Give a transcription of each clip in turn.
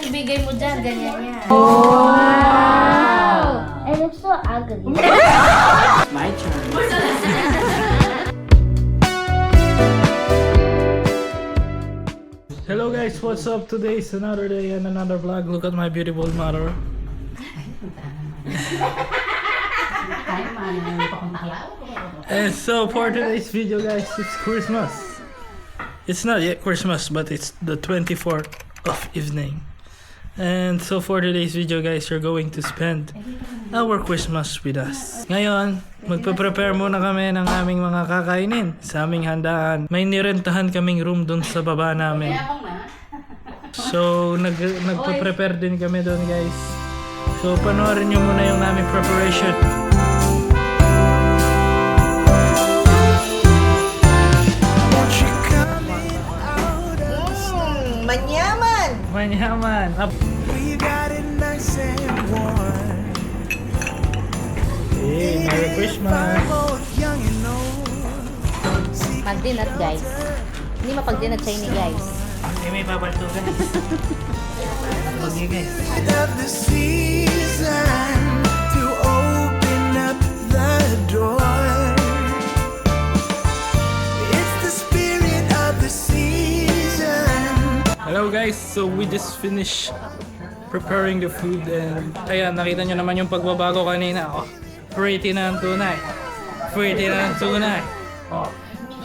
ibigay mo dyan, ganyan yan. Wow! It looks so ugly. My turn. Hello guys, what's up? Today is another day and another vlog. Look at my beautiful mother. And so for today's video guys, it's Christmas. It's not yet Christmas, but it's the 24th of evening. And so for today's video guys, you're going to spend our Christmas with us. Ngayon, magpe-prepare muna kami ng aming mga kakainin sa aming handaan. May nirentahan kaming room dun sa baba namin. So, nagpe-prepare din kami doon guys. So, panoorin nyo muna yung aming preparation. Manyaman! Manyaman! Up! We got it nice and warm. Hey, Merry Christmas! Both young and old. Pag-dinat guys. Hindi mapag-dinat sa ini guys. May babaltugan. Okay guys. Of the season to open up the door. It's the spirit of the season. Hello guys, so we just finished preparing the food and ayan, nakita nyo naman yung pagbabago kanina. Oh, pretty na ang tunay. Pretty na ang tunay. Oh,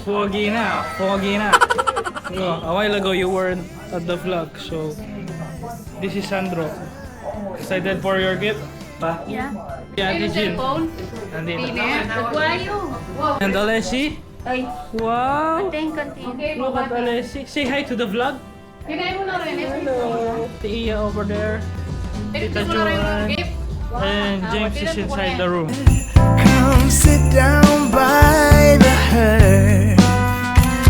foggy na, foggy na. So, a while ago you weren't at the vlog, so this is Sandro. Excited for your gift? Pa? Yeah. Yeah, Ate Jill. Nandito. Nagwayo. And Alessi? Ay. Wow! Content. Look at Alessi. Say hi to the vlog. Kinain mo na rin. Hello. Tia over there. Tita Joanne. And James is inside the room. Come sit down by the hearth.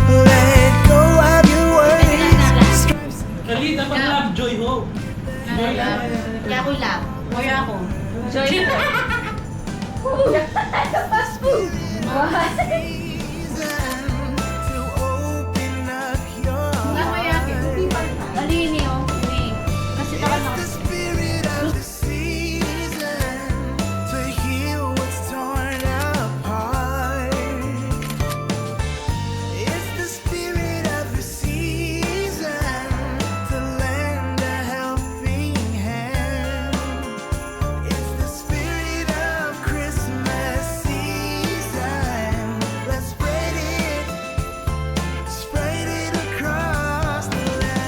Let go of your worries. Kali, dapat love Joy Ho. Kaya ko lang. Kaya ako. Joy. Fast food. To open up your Alini oh. Kasi It's the spirit of the season to heal what's torn apart. It's the spirit of the season to lend a helping hand. It's the spirit of Christmas season. Let's spread it across the land.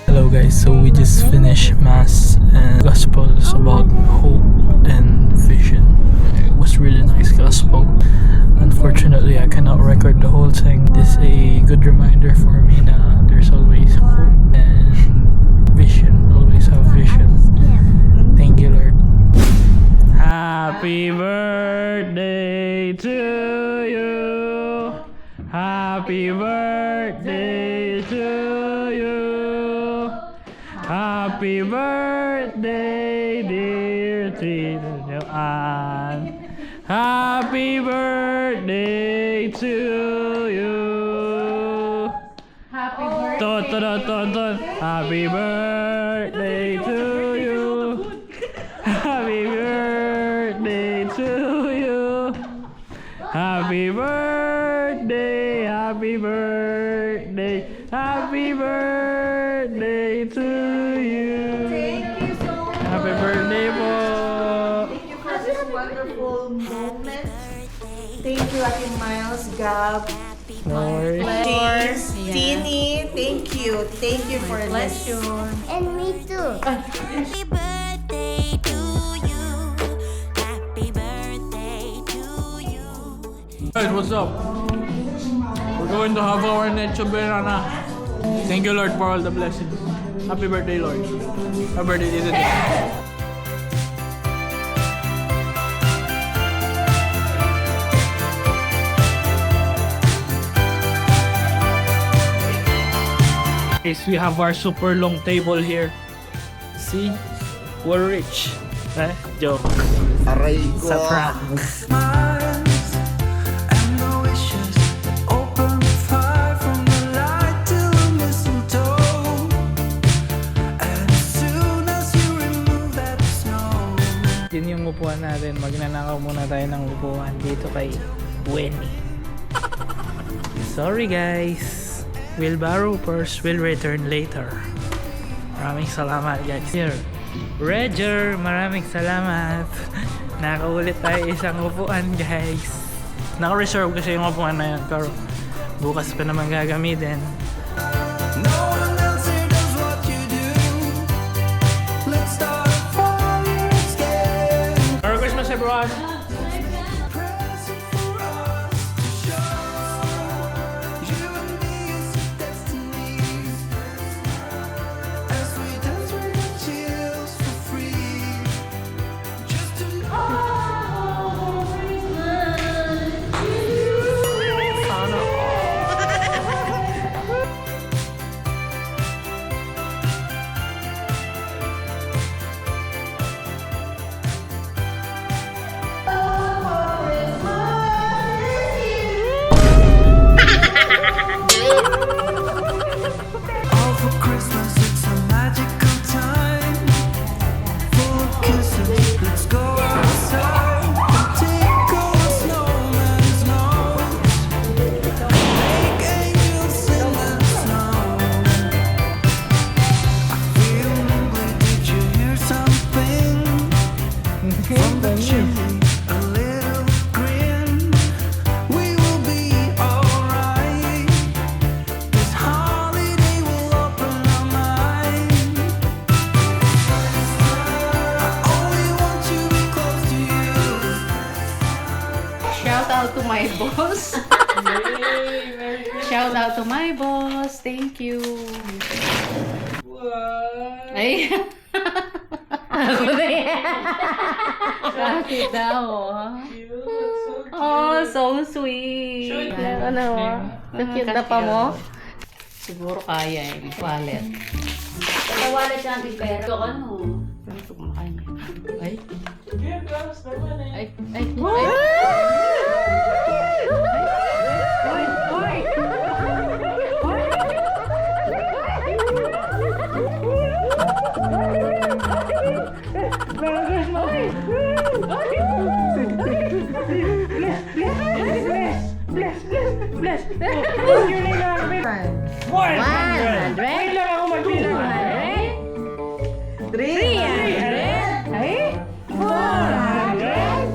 Hello guys, so we just finished Mass and Gospels about hope and vision. It was really nice Gospel. Unfortunately, I cannot record the whole thing. This is a good reminder for me na there's always hope and vision. Always have vision. Thank you, Lord. Happy birthday to you. Happy birthday to you. Happy birthday, dear Tita Joanne. Happy birthday to you. Happy birthday. Ton. Happy birthday to you. Happy birthday to you. Happy birthday, happy birthday, happy birthday to you. Thank you so much. Happy birthday po. Thank you for this wonderful moment. Thank you, Ate Miles, Gab, Sorry. James, Tini. Thank you. Thank you for this. And me too. Happy birthday to you. Happy birthday to you. Guys, what's up? We're going to have our Necho Berana. Thank you, Lord, for all the blessings. Happy birthday, Lord. Happy birthday, Tita Joanne. Guys, we have our super long table here. See? We're rich. Eh? Joke. Aray ko. Sa prank. yun yung upuan natin. Magnanakaw muna tayo ng upuan dito kay Winnie. Sorry guys. We'll borrow first, we'll return later. Maraming salamat guys. Here, Roger, maraming salamat. Nakaulit tayo isang upuan guys. Naka-reserve kasi yung upuan na yun, pero bukas pa naman gagamitin. No one else here does what you do. Let's start a fire escape. Merry Christmas everyone! Present for us to show. You and me is destiny. As we dance with the chills for free. Just to all for Christmas, it's a magical time. Full of kisses, let's go outside and tickle the snowman's nose. Make angels sing the snow. I feel lonely, did you hear something? From the chimney, a little grin. We will be alright. This holiday will open our mind. I only want to be close to you. Shout out to my boss. Shout out to my boss. Thank you. Ay. Bakit daw? Oh, so sweet. Ano? Cute na pa mo? Siguro kaya eh. Wallet. Sa wallet siya ang pera. Ito ano? Ito kumakain niya. Ay. Ay. Ay. One! 100. Wait lang ako magbilang. 300. Ay? 500.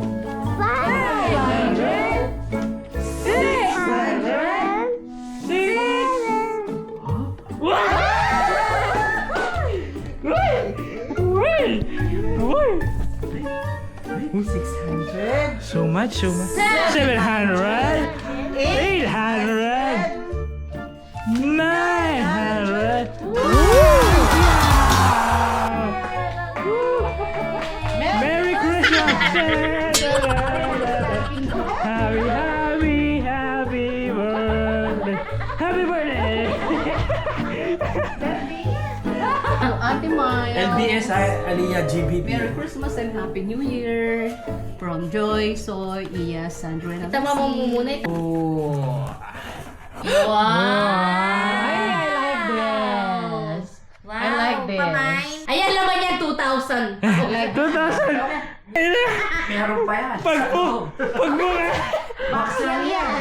600. So much, so much. 700, 800, 900. Merry Christmas! Happy, happy, happy birthday! Happy birthday! Ate Maya. LBS Aliyah GBB. Merry Christmas and Happy New Year. From Joy, Soy, Iya, Sandra, and Tama mo muna ito. Oh. Wow! I like this. Wow, I like this. pamay. Ayan, laman yan, 2,000. I like 2,000! Meron pa yan. Pag mo Box lang yan.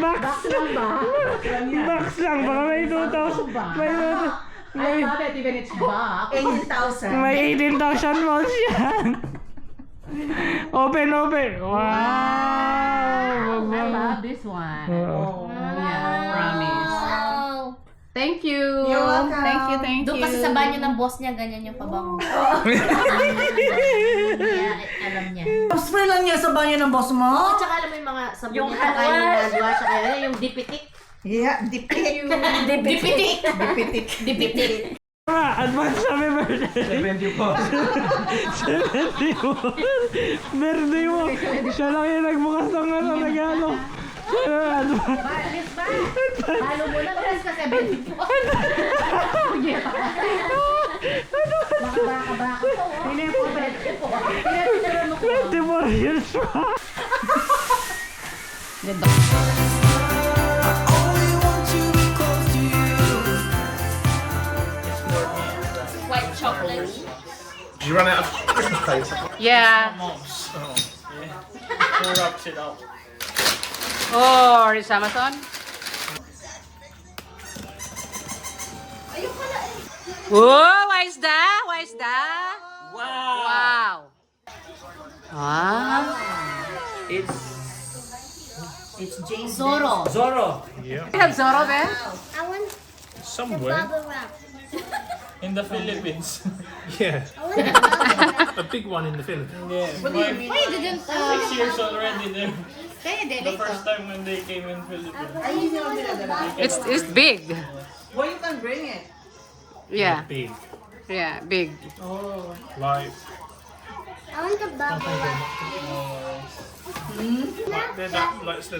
Box lang ba? Box lang, baka may 2,000. May I love it even it's box. 18,000. may 18,000 volts yan. Open. Wow! I love this one. Oh. Yeah, promise. Wow. Thank you. You're welcome. Thank you. Doon kasi sa banyo ng boss niya, ganyan yung pabango. Kaya alam niya. Spray lang niya sa banyo ng boss mo? Oo, tsaka alam mo yung mga sabon Yung niya, tsaka yung hand hand wash, tsaka yung dipitik. Yeah, dipit. Dipitik. Dipitik. Dipitik. Advance happy birthday! 74. 71! Birthday mo! Siya lang yung nagbukas ng regalo. Siya lang advance. Halo mo na, kasi ka 74. Baka to. Hindi po, 24 years pa! Only want to be close to you. White chocolate. Did you run out? Yeah. Moms. Oh, yeah. Who wraps it up? Oh, it's Amazon. Whoa, what is that? What is that? Wow. Wow. It's James Zoro. Zorro. Yeah. You have Zoro there? I want Somewhere bubble wrap. in the Philippines. Yeah. I want the bubble wrap. A big one in the Philippines. Yeah. Why you didn't 6 years already there. kaya The delete first time when they came in Philippines. Ay, hindi naman pinadala. It's big. Well, you can bring it. Yeah. Big. Yeah, big. Oh. Like, I want the bubble wrap.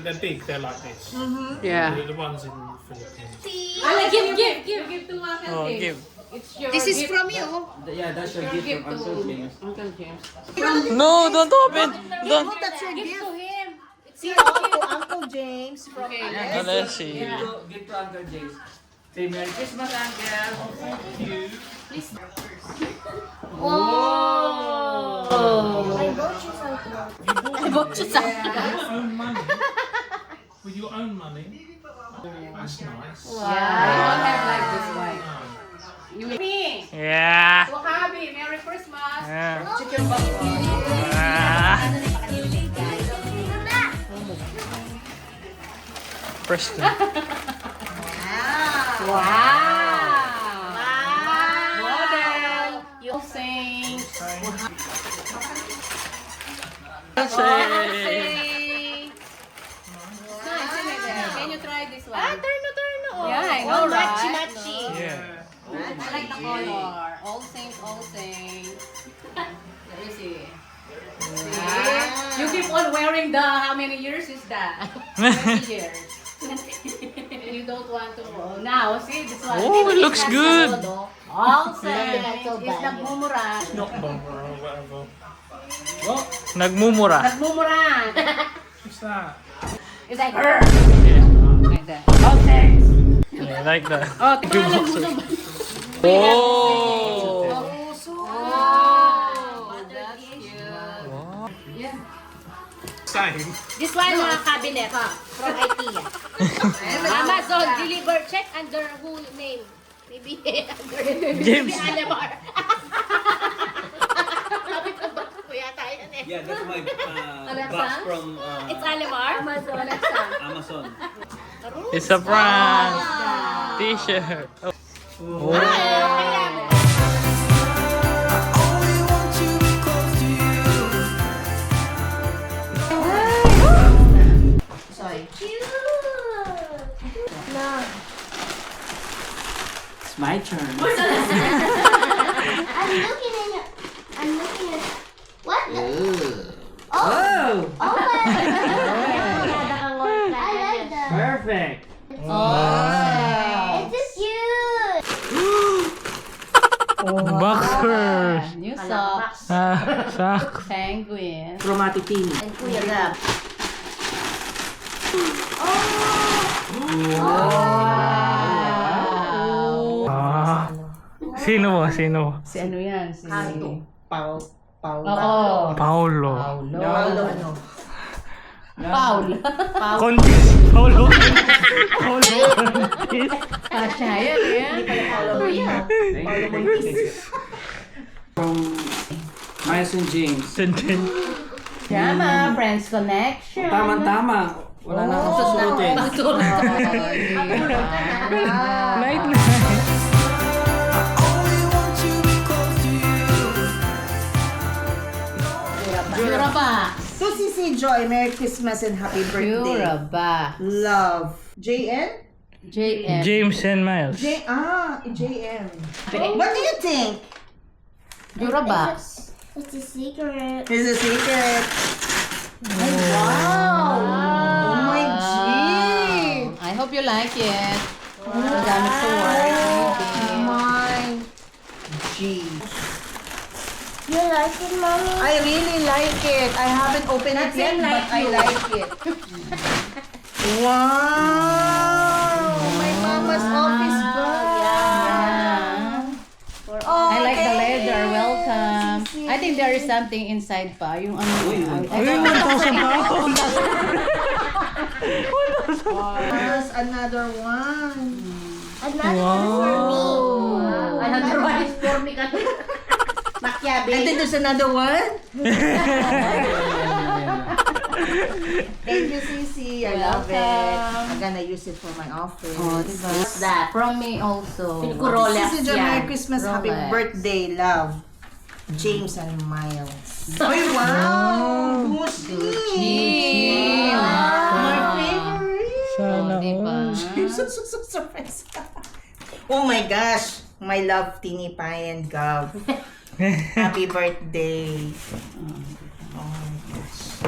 they're big, they're like this. Yeah. They're the ones in the Philippines. Give to Uncle Oh, James. give. It's your This is gift. from you. Yeah, that's your gift Gift from to Uncle James. Uncle James. No, don't open. Don't. Oh, that's your Gift gift. to him. See, to Uncle James from Okay. Alex. Let's see. Gift to Uncle James. Say Merry Christmas, Uncle. Thank you. I bought you some. Your own money. With your own money. That's nice. I don't have like this one. You me. Yeah. So happy. Merry Christmas. Yeah. Chicken bucket. Ah. Preston. Wow. Model. You sing. Say. Can you try this one? Turn. Yeah, I know, right? Matchy. Yeah. I like the color. All same, all same. Let me see. See? You keep on wearing the, how many years is that? 20 years. You don't want to. Now, see this one. Oh, it looks good. All same. Not so It's bad. nagmumura. Not bumper or whatever. Nagmumura. Nagmumura. What's that? It's like, "Rrr." Like that. All same. Yeah, like that. Oh, tipalan mo naman. Oh. Oh, that's cute. Same. This one, mga cabinet from IKEA. Amazon deliver. Check under who name. Maybe under James. maybe Alamar. Ko yata yun eh. Yeah, that's my Alexa? box from It's Alamar. Amazon. Alexa. Amazon. It's a prank. T-shirt. Oh. Only want to be close to you. Sorry. It's my turn. I'm looking at what? Oh, I like that. perfect. It's cute. Boxers. New socks. Socks. Penguin. Chromatic team. And Kuya Gab. Ah. Sino mo? Sino mo? Si ano yan? Si... Paul. Oo. Paulo. Paulo. Paolo ano? Paul. Contis. Paulo. Paulo Contis. Kasha yan yan. Paolo Rino. Paolo Montis. From Miles and James. Tintin. Tama, Friends Connection. Tama-tama. Wala na akong susuotin. Night na. Only want to be close to you. Juraba. To Sisi Joy, Merry Christmas and Happy Birthday. Juraba. Love. JN? JM. James and Miles. JM. What do you think? Juraba. It's a secret. It's a secret. Wow! Oh my G! I hope you like it. Dami sa work. My G. You like it, Mommy? I really like it. I haven't opened it yet, but I like it. Wow! My mama's office bag. I like the leather. Welcome. I think there is something inside pa. Yung ano. Ay, 1,000 pa ako. There's another one. Another one for me. Another one is for me ka. Makiabi. And then there's another one. Thank you, Sisi. I love it. I'm gonna use it for my office. What's that? From me also. Feel ko Rolex Sisi, John, Merry yan. Christmas. Happy Rolex. birthday, love. James and Miles. Ay, wow! Gucci! My favorite! Sana Diba? Surprise. Oh my gosh! My love, Tini Pai and Gov. Happy birthday. Oh my gosh.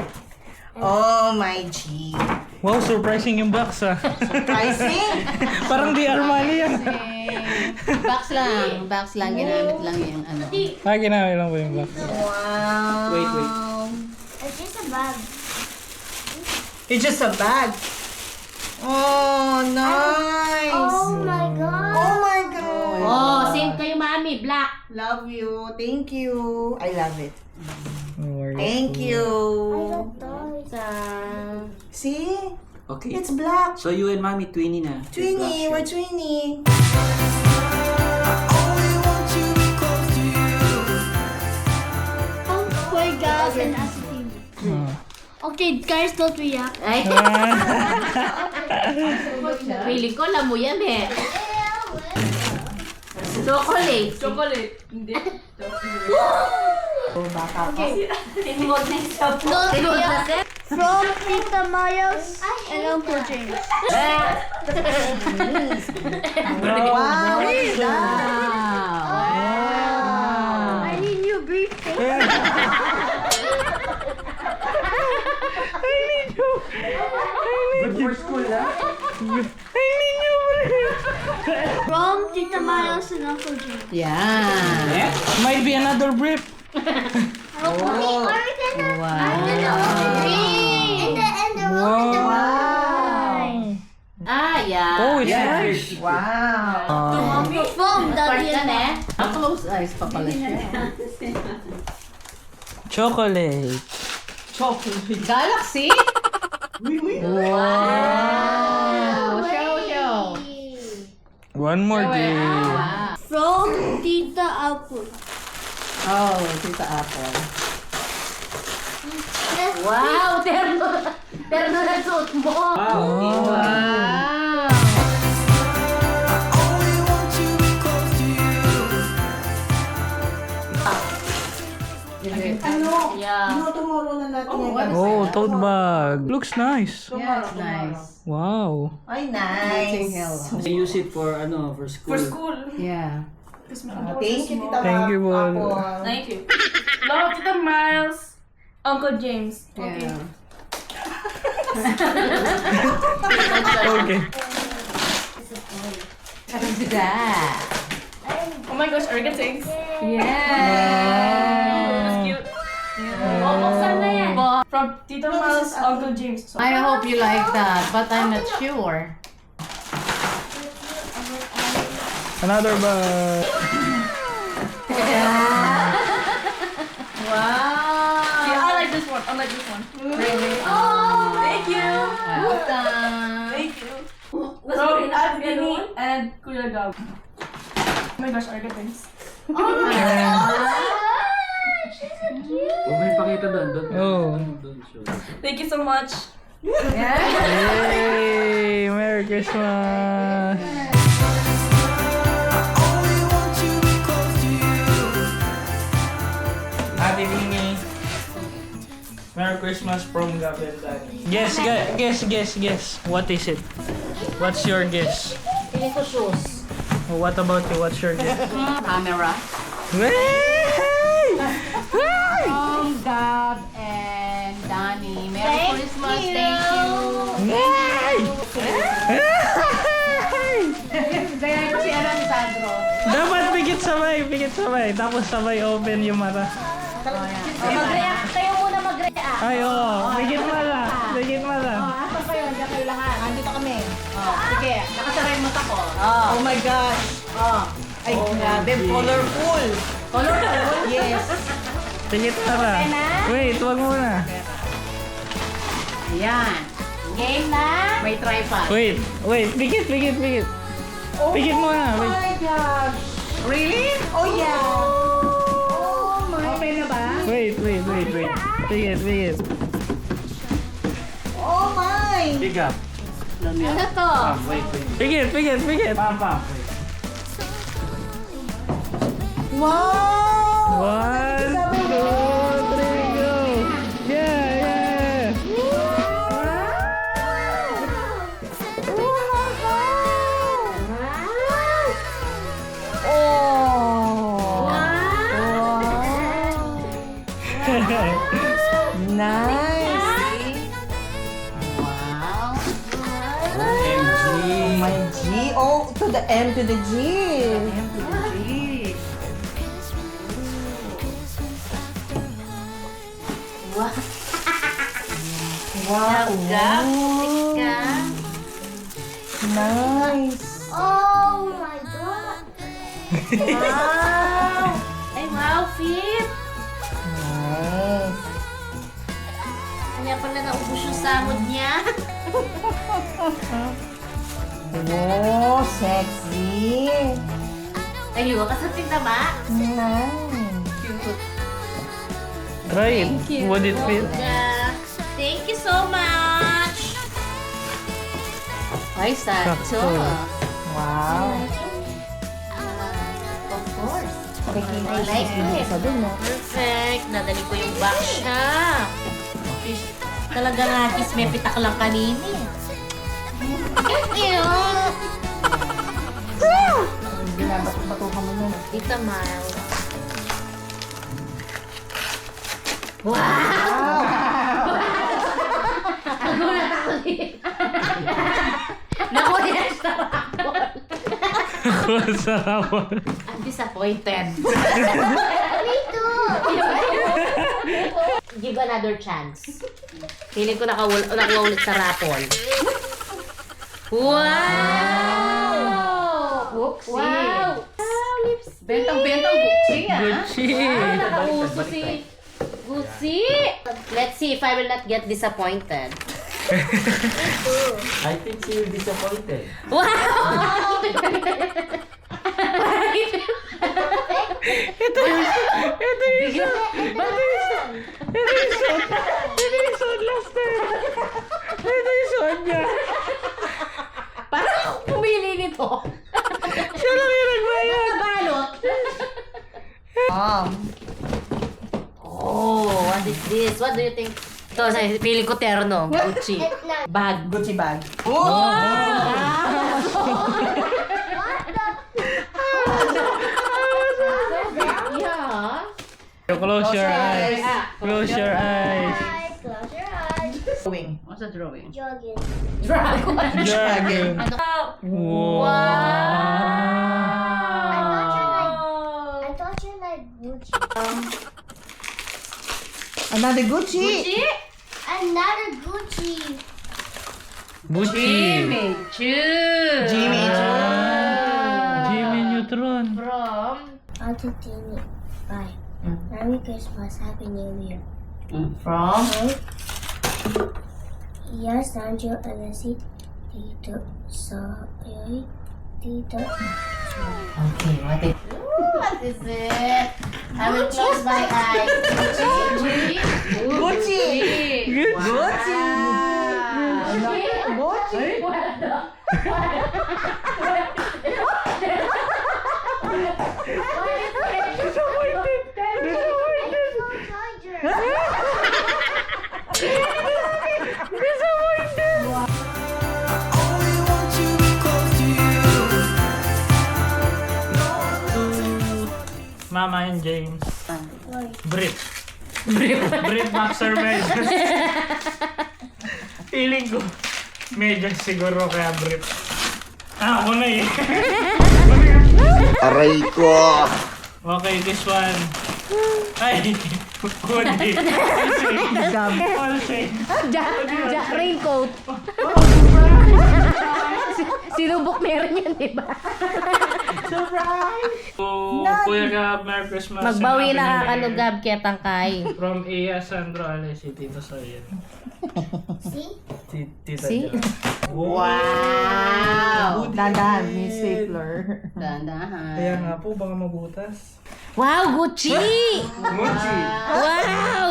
Oh my G. Wow, surprising yung box ah. Surprising! Parang di Armani yan. Box lang. Ginamit lang yung ano. Ginamit lang po yung box. Wow! Wait. It's just a bag. It's just a bag. Oh, nice! Oh my god. Oh my God! Oh, same kayo mami, black. Love you. Thank you. I love it. No worries. Thank you. See? Okay. It's black. So you and mommy twinning na. Twinny, we're twinny. Only want to be close to you. Oh my god. And acid. Okay, guys, don't react. Ay, feeling ko alam mo yan eh. Chocolate. Chocolate. Hindi. Tinmod na yung Don't react. From Tita Miles and Uncle James. Wow. I need new briefcase. Good for school, ha? From Tita Miles and Uncle James. Yeah. Might be another brief. Oh. Wow. Wow. Ah, yeah. Oh, it's Yeah. nice. Wow. From Part Daddy yan and eh. Ang close eyes pa pala siya. Chocolate. Galaxy? Wow. Show. One more day. From Tita Apple. Oh, Tita Apple. Wow, terno. Terno na suot mo. Wow. Only want to be close to you. Yeah. No, tomorrow na natin yan. Oh, tote bag. Looks nice. Yeah, it's nice. Wow. Ay, Dancing nice. hell. They use it for school. Yeah. Thank you, Tita Thank you, Paul. Apple. Thank you. Love to the Miles, Uncle James. Yeah. Okay. What's that? Oh my gosh, Erga thanks. Yeah. Cute. Buksan na yan. From Tito Miles, Uncle James. So, I hope you like that, but I'm not sure. Another bag. Wow. yeah, I like this one. Really? Oh, Thank you. welcome. Thank you. From Advini and Kuya Gab. Oh my gosh, Erga thanks. Huwag may pakita doon. Oh. Doon, sure. Thank you so much. Yay! Merry Christmas! Only want to be close to you. Ate Mimi. Merry Christmas from Gabi and Danny. Guess. What is it? What's your guess? Feeling ko shoes. What about you? What's your guess? Camera. From Gab and Danny. Merry Christmas. Thank you. Gaya ko si Sandro. Dapat pigit sabay. Tapos sabay open yung mata. Mag-react. Kayo muna mag-react. Ay, oo. Pigit mata. Asan kayo? Diyan kayo lahat. Andito kami. Sige, nakasara yung mata ko. Oh my gosh. Ay, grabe. Colorful. Colorful? Yes. Pikit na. Wait, wag muna. Ayan. Game na. May tripod. Wait. Pikit. Pikit muna. Oh Wait. my gosh. Really? Oh yeah. Open na ba? Wait. Pikit. Oh my. Big up. Ano to? Wait. Pikit. Pam. Wow. 1, 2, 3, go. Yeah. Nice. Wow. MG. My G. Oh, to the M to the G. Wow. Wow. Tika. Nice. Oh my god. Wow. Ay, wow, fit. Nice. Kanya pala naubos yung sahod niya. Oh, sexy. Ay, huwag ka sa tindama. Nice. Try it. Would it fit? Thank you so much. Ay, sakto. Sakto. Wow. Of course. I like it. Sa dun, no? Perfect. Nadali ko yung box siya. Talaga nga, kiss may pitak lang kanini. Ew. Binabato ka mo nun. Tita Miles. Nagulat ako din. Nakuha sa rapol. Sarap. I'm disappointed. Me too. Give another chance. Feeling ko nakuha ulit sa rapol. Wow! Buksi. Wow! Bentang-bentang buksi ah. Gucci. Nakauso si Gucci. Let's see if I will not get disappointed. I think you're disappointed. Wow! Ito yung suot last time. Ito yung suot niya. Parang ako pumili nito. Siya lang yung nagbayad. Balot. Wow. Oh, what is this? What do you think? Ito, feeling ko terno. Gucci. Bag. Gucci bag. Yeah. Close your eyes. Close your eyes. Close your eyes. Wing. What's the drawing? Jogging. Dragon. Dragon. Wow. I thought you like Gucci. Another Gucci. Another Gucci. Gucci. Jimmy Choo. Jimmy Choo. Jimmy Neutron. From Auto Tini. Bye. Merry Christmas. Happy New Year. From? Yes, Sancho Alessi. Tito Soy. Tito. Okay, what is it? I will close my eyes. Gucci. Gucci. Only want to be close to you. Mama and James. Brit. Brit Boxer Measures. Feeling ko. Medyas siguro kaya Brit. Ako na eh. Aray ko! Okay, this one. Ay, hoodie. All shade. Raincoat. Sinubok meron yan, di ba? So, Kuya Gab, Merry Christmas. and Magbawi Happy na New ka Year. kanugab kaya tangkay. From Iya Sandro Alessi, Tito Soyen. Tita See? Jo. Wow! Dandahan, may stapler. Dandahan. Kaya nga po, baka mabutas. Wow, Gucci! Mochi! Wow!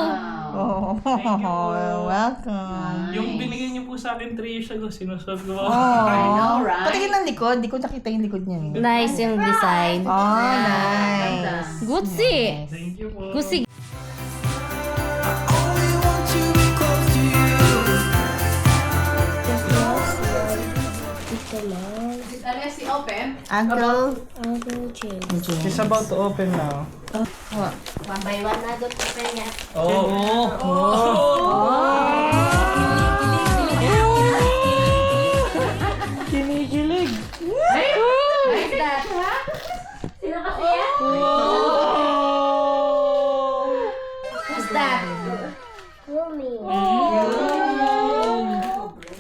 Oh, Thank you po. welcome. Yung binigay niyo po sa akin 3 years ago, sinusuot ko. Oh. I know, right? Patingin ng likod, di ko nakita yung likod niya. Nice yung design. Oh, nice. Gucci! Thank you po. Gucci. Only want to be close to you. Alessi, open. Uncle. She's about to open now. One by one na doon pa niya. Kinikilig. What's that? Sino kasi yan? Who's that?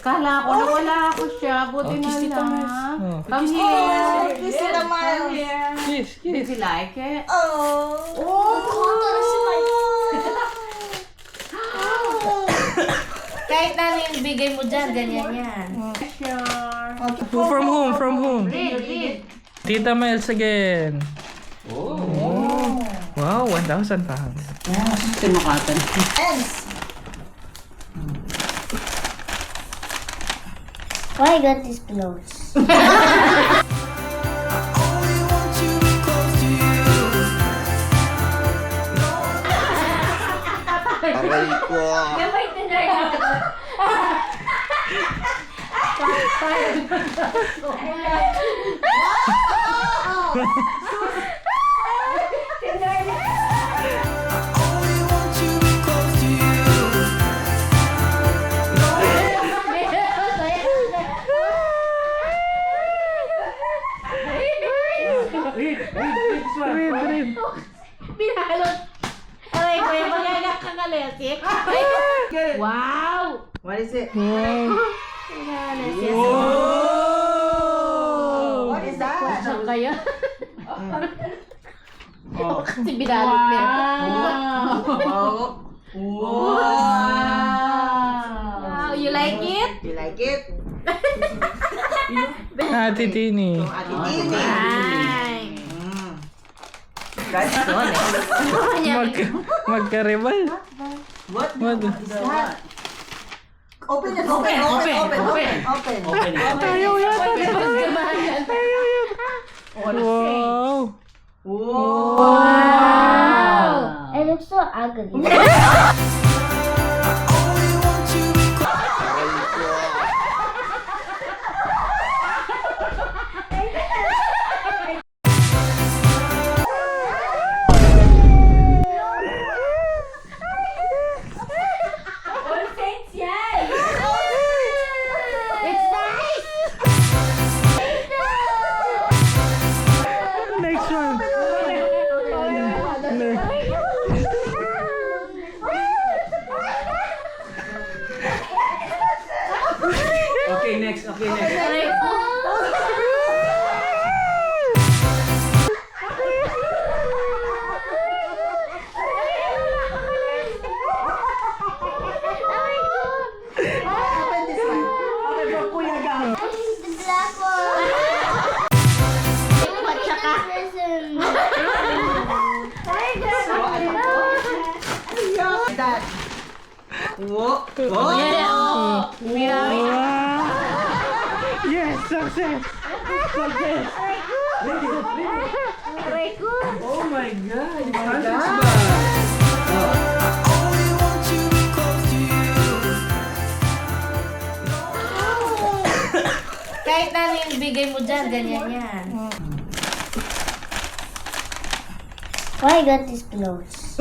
Kala ko na wala ako siya. Buti na lang. Come here. Kiss it naman. Kiss, Did kiss. you like it? Kahit na yung bigay mo dyan, ganyan yan. From whom? From whom? Read. Tita Miles again. Oh. Wow, 1,000 pounds. Tinukatan. Why I got these clothes? Only want to be close to you. Gabay na na Only want to be close to you. Read. Binalot. Aray, kuya, mag-alak ka nga, Leslie. Wow! What is it? Wow. What is that? Saan kaya? Kasi binalot niya. Oh. Wow! You like it? You like it? Ate Tini. Ate Tini. Ay! That's so nice. Magkaribal. What? What? Open it. Open. Ayaw yata. Wow. Wow! It looks so ugly. Only want to be It's nice! Next one. Okay, next. Open this one. Open for Kuya Gam. The black one. That. Whoa. Wow. Yes, success. Success. Oh my God! only want to be close to you. Kahit na yung bigay mo dyan, ganyan yan. Why I got these clothes?